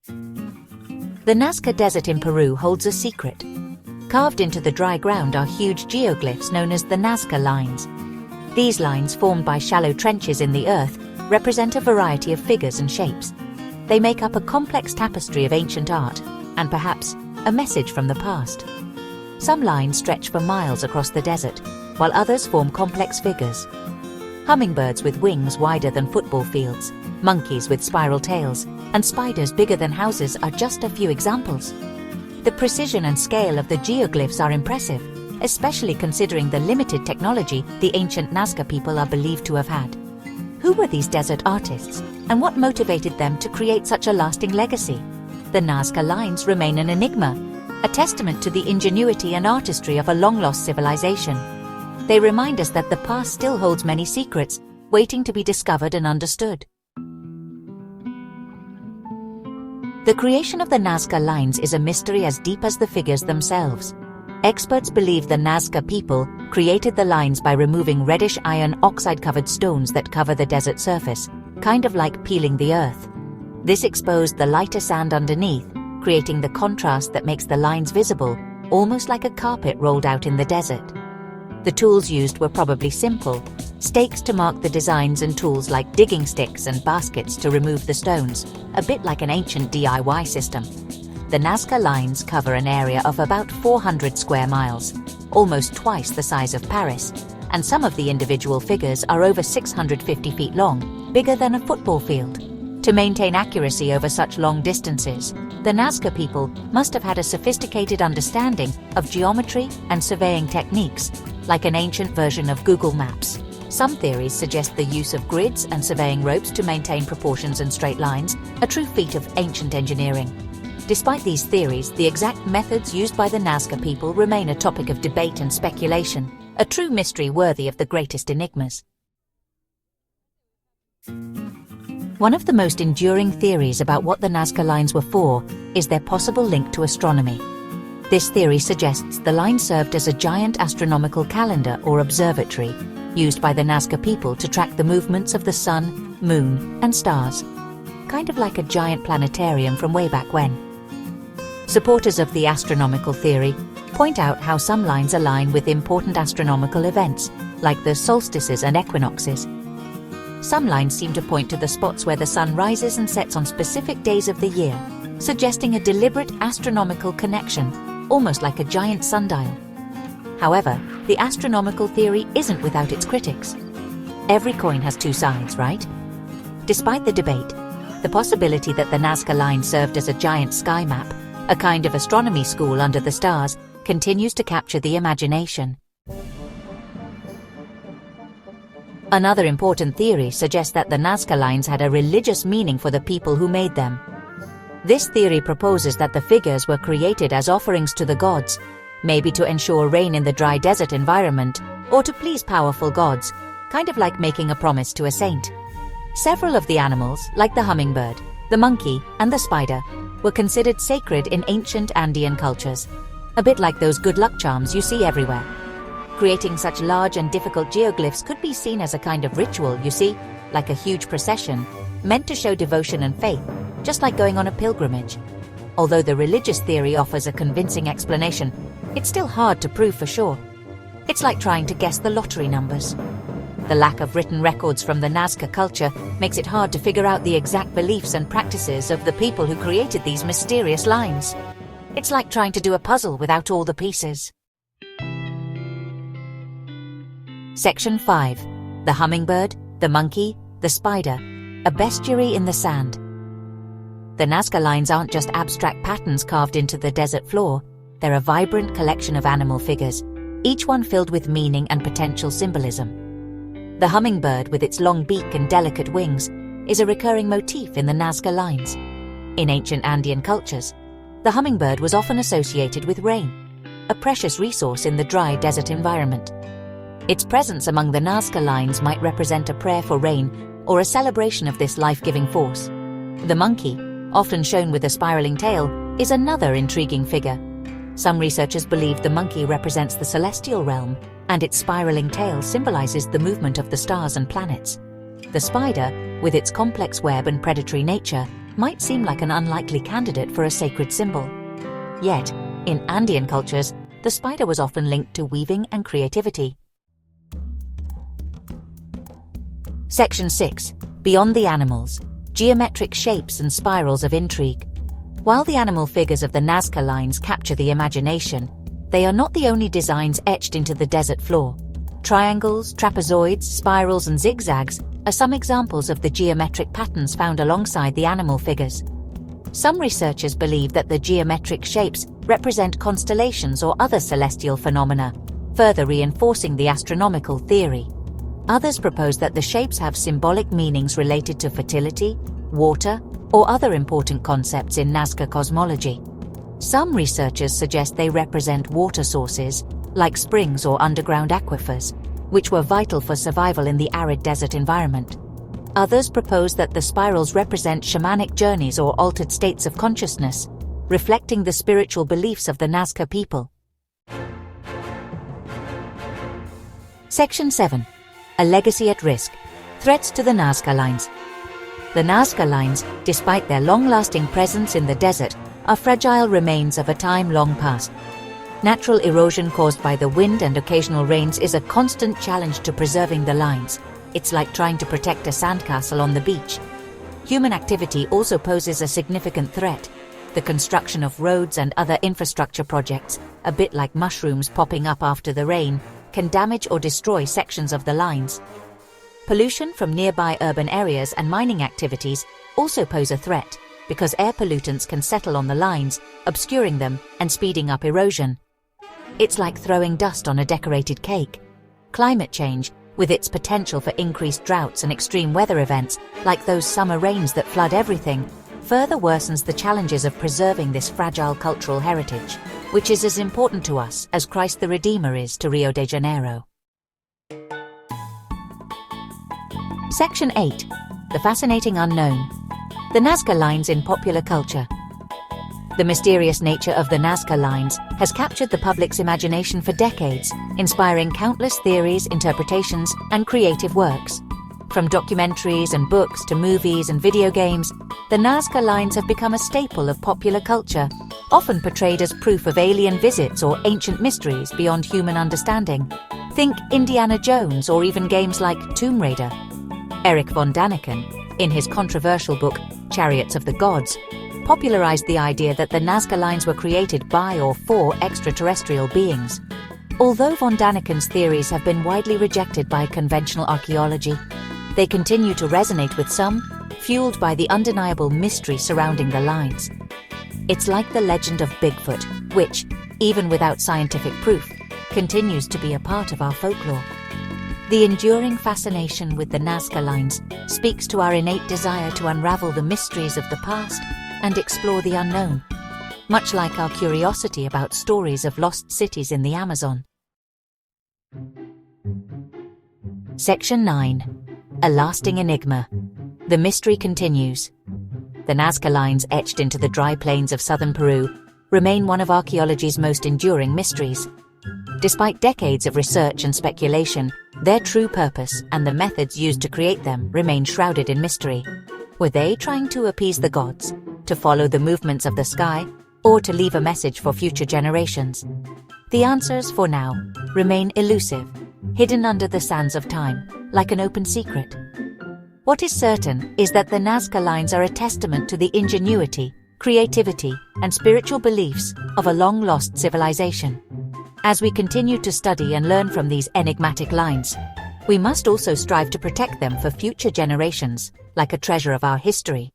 The Nazca Desert in Peru holds a secret. Carved into the dry ground are huge geoglyphs known as the Nazca lines. These lines, formed by shallow trenches in the earth, represent a variety of figures and shapes. They make up a complex tapestry of ancient art, and perhaps a message from the past. Some lines stretch for miles across the desert, while others form complex figures. Hummingbirds with wings wider than football fields, monkeys with spiral tails, and spiders bigger than houses are just a few examples. The precision and scale of the geoglyphs are impressive, especially considering the limited technology the ancient Nazca people are believed to have had. Who were these desert artists, and what motivated them to create such a lasting legacy? The Nazca lines remain an enigma, a testament to the ingenuity and artistry of a long-lost civilization. They remind us that the past still holds many secrets, waiting to be discovered and understood. The creation of the Nazca lines is a mystery as deep as the figures themselves. Experts believe the Nazca people created the lines by removing reddish iron oxide-covered stones that cover the desert surface, kind of like peeling the earth. This exposed the lighter sand underneath, creating the contrast that makes the lines visible, almost like a carpet rolled out in the desert. The tools used were probably simple: stakes to mark the designs and tools like digging sticks and baskets to remove the stones, a bit like an ancient DIY system. The Nazca lines cover an area of about 400 square miles, almost twice the size of Paris, and some of the individual figures are over 650 feet long, bigger than a football field. To maintain accuracy over such long distances, the Nazca people must have had a sophisticated understanding of geometry and surveying techniques, like an ancient version of Google Maps. Some theories suggest the use of grids and surveying ropes to maintain proportions and straight lines, a true feat of ancient engineering. Despite these theories, the exact methods used by the Nazca people remain a topic of debate and speculation, a true mystery worthy of the greatest enigmas. One of the most enduring theories about what the Nazca lines were for is their possible link to astronomy. This theory suggests the line served as a giant astronomical calendar or observatory, used by the Nazca people to track the movements of the sun, moon, and stars. Kind of like a giant planetarium from way back when. Supporters of the astronomical theory point out how some lines align with important astronomical events, like the solstices and equinoxes. Some lines seem to point to the spots where the sun rises and sets on specific days of the year, suggesting a deliberate astronomical connection, almost like a giant sundial. However, the astronomical theory isn't without its critics. Every coin has two sides, right? Despite the debate, the possibility that the Nazca line served as a giant sky map, a kind of astronomy school under the stars, continues to capture the imagination. Another important theory suggests that the Nazca lines had a religious meaning for the people who made them. This theory proposes that the figures were created as offerings to the gods, maybe to ensure rain in the dry desert environment, or to please powerful gods, kind of like making a promise to a saint. Several of the animals, like the hummingbird, the monkey, and the spider, were considered sacred in ancient Andean cultures, a bit like those good luck charms you see everywhere. Creating such large and difficult geoglyphs could be seen as a kind of ritual, you see, like a huge procession, meant to show devotion and faith, just like going on a pilgrimage. Although the religious theory offers a convincing explanation, it's still hard to prove for sure. It's like trying to guess the lottery numbers. The lack of written records from the Nazca culture makes it hard to figure out the exact beliefs and practices of the people who created these mysterious lines. It's like trying to do a puzzle without all the pieces. Section 5. The hummingbird, the monkey, the spider, a bestiary in the sand. The Nazca lines aren't just abstract patterns carved into the desert floor, they're a vibrant collection of animal figures, each one filled with meaning and potential symbolism. The hummingbird, with its long beak and delicate wings, is a recurring motif in the Nazca lines. In ancient Andean cultures, the hummingbird was often associated with rain, a precious resource in the dry desert environment. Its presence among the Nazca lines might represent a prayer for rain or a celebration of this life-giving force. The monkey, often shown with a spiraling tail, is another intriguing figure. Some researchers believe the monkey represents the celestial realm, and its spiraling tail symbolizes the movement of the stars and planets. The spider, with its complex web and predatory nature, might seem like an unlikely candidate for a sacred symbol. Yet, in Andean cultures, the spider was often linked to weaving and creativity. Section 6. Beyond the animals. Geometric shapes and spirals of intrigue. While the animal figures of the Nazca lines capture the imagination, they are not the only designs etched into the desert floor. Triangles, trapezoids, spirals, and zigzags are some examples of the geometric patterns found alongside the animal figures. Some researchers believe that the geometric shapes represent constellations or other celestial phenomena, further reinforcing the astronomical theory. Others propose that the shapes have symbolic meanings related to fertility, water, or other important concepts in Nazca cosmology. Some researchers suggest they represent water sources, like springs or underground aquifers, which were vital for survival in the arid desert environment. Others propose that the spirals represent shamanic journeys or altered states of consciousness, reflecting the spiritual beliefs of the Nazca people. Section 7. A legacy at risk. Threats to the Nazca lines. The Nazca lines, despite their long-lasting presence in the desert, are fragile remains of a time long past. Natural erosion caused by the wind and occasional rains is a constant challenge to preserving the lines. It's like trying to protect a sandcastle on the beach. Human activity also poses a significant threat. The construction of roads and other infrastructure projects, a bit like mushrooms popping up after the rain, can damage or destroy sections of the lines. Pollution from nearby urban areas and mining activities also pose a threat, because air pollutants can settle on the lines, obscuring them and speeding up erosion. It's like throwing dust on a decorated cake. Climate change, with its potential for increased droughts and extreme weather events, like those summer rains that flood everything, further worsens the challenges of preserving this fragile cultural heritage, which is as important to us as Christ the Redeemer is to Rio de Janeiro. Section 8. The fascinating unknown. The Nazca lines in popular culture. The mysterious nature of the Nazca lines has captured the public's imagination for decades, inspiring countless theories, interpretations, and creative works. From documentaries and books to movies and video games, the Nazca lines have become a staple of popular culture, often portrayed as proof of alien visits or ancient mysteries beyond human understanding. Think Indiana Jones or even games like Tomb Raider. Erich von Däniken, in his controversial book Chariots of the Gods, popularized the idea that the Nazca lines were created by or for extraterrestrial beings. Although von Däniken's theories have been widely rejected by conventional archaeology, they continue to resonate with some, fueled by the undeniable mystery surrounding the lines. It's like the legend of Bigfoot, which, even without scientific proof, continues to be a part of our folklore. The enduring fascination with the Nazca lines speaks to our innate desire to unravel the mysteries of the past and explore the unknown, much like our curiosity about stories of lost cities in the Amazon. Section 9. A lasting enigma. The mystery continues. The Nazca lines etched into the dry plains of southern Peru remain one of archaeology's most enduring mysteries. Despite decades of research and speculation, their true purpose and the methods used to create them remain shrouded in mystery. Were they trying to appease the gods, to follow the movements of the sky, or to leave a message for future generations? The answers, for now, remain elusive, hidden under the sands of time, like an open secret. What is certain is that the Nazca lines are a testament to the ingenuity, creativity, and spiritual beliefs of a long-lost civilization. As we continue to study and learn from these enigmatic lines, we must also strive to protect them for future generations, like a treasure of our history.